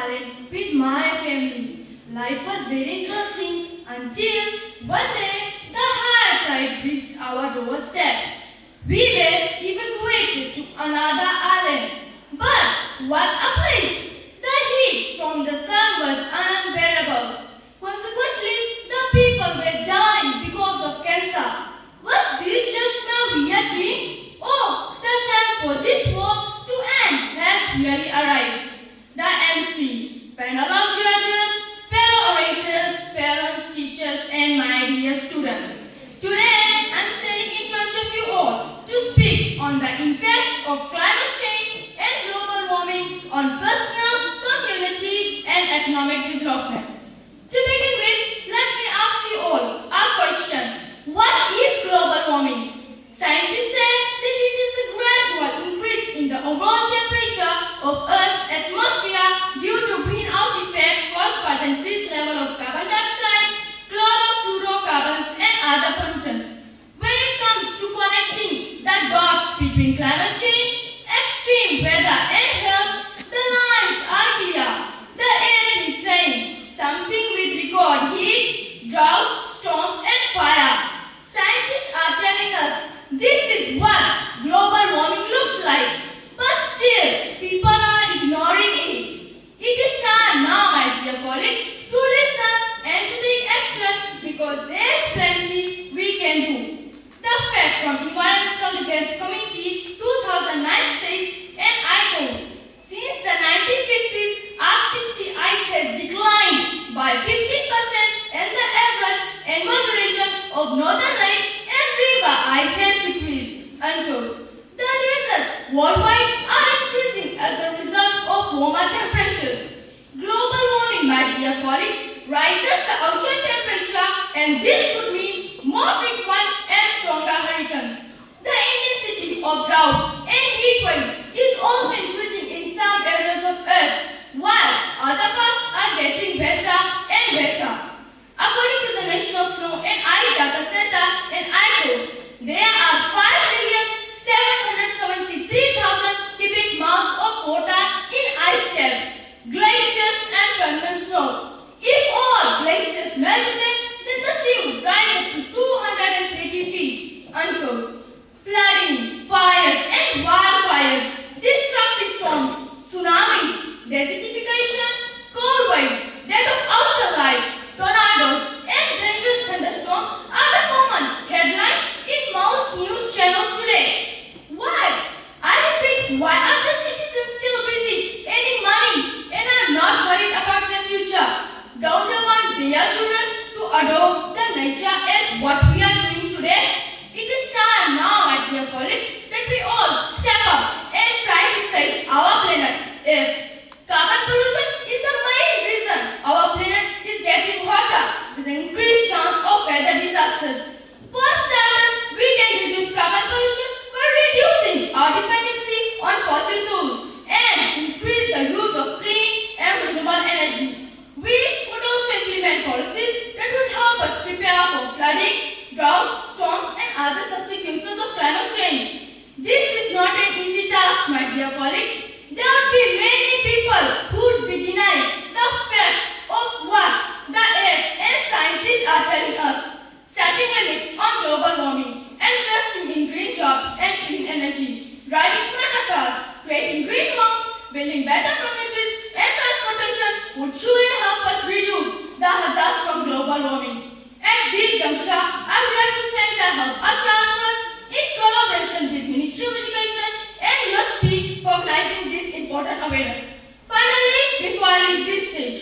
island with my family. Life was very interesting until one day the high tide reached our doorsteps. We were evacuated to another island. But what a place! The heat from the sun was unbearable. Consequently, the people were dying because of cancer. Was this just a weird dream? Oh, the time for this war to end has really arrived. The MC, panel of judges, fellow orators, parents, teachers, and my dear students. Today, I'm standing in front of you all to speak on the impact of climate change and global warming on personal, community, and economic development. To begin with, let me ask you all a question. What is global warming? Scientists say that it is the gradual increase in the overall temperature of Earth's atmosphere due to greenhouse effect caused by the increased level of carbon dioxide, chlorofluorocarbons, and other pollutants. When it comes to connecting the dots between climate change, extreme weather, and health, the lines are clear. The earth is saying something with record heat, drought, storms, and fire. Scientists are telling us this is what global warming looks like. But still, people are ignoring it. It is time now, my dear colleagues, to listen and to take action because there is plenty we can do. The facts from Environmental Defense Committee 2009 states, and I quote, since the 1950s, Arctic sea ice has declined by 15% and the average annual variation of northern lake and river ice has decreased. Unquote. The deserts worldwide are increasing as a result of warmer temperatures. Global warming, my dear colleagues, rises the ocean temperature, and this could mean more frequent and stronger hurricanes. The intensity of drought and heat waves is also increasing in some areas of Earth, while other parts are getting better and better. According to the National Snow and Ice Data Center, and I quote, there are 5,773,000 cubic miles of water in ice caps, glaciers, and permanent snow. If all glaciers melted, then the sea would rise up to 230 feet. Unquote. Flooding, fires, and wildfires, destructive storms, tsunamis, desertification, cold waves, death of ocean life, tornadoes, and dangerous thunderstorms are the common headlines in most news channels today. Why? I repeat, why are the citizens still busy earning money and are not worried about their future? Don't they want their children to adopt the nature as what we are doing today? It is time now, my dear colleagues, that we all step up and try to save our planet. If carbon pollution is the main reason our planet is getting hotter with an increased chance of weather disasters. For starters, we can reduce carbon pollution by reducing our dependency on fossil fuels and increase the use of clean and renewable energy. We would also implement policies that would help us prepare for flooding, drought, storms, and other consequences of climate change. This is not an easy task, my dear colleagues. There would be many people who would be denying the fact of what the earth and scientists are telling us. Setting limits on global warming, investing in green jobs and clean energy, driving smarter cars, creating green homes, building better communities, and transportation would surely help us reduce the hazard from global warming. At this juncture, I would like to thank the Help a Child Trust in collaboration with Ministry of Education and USP for organizing this important awareness. Finally, before I leave this stage,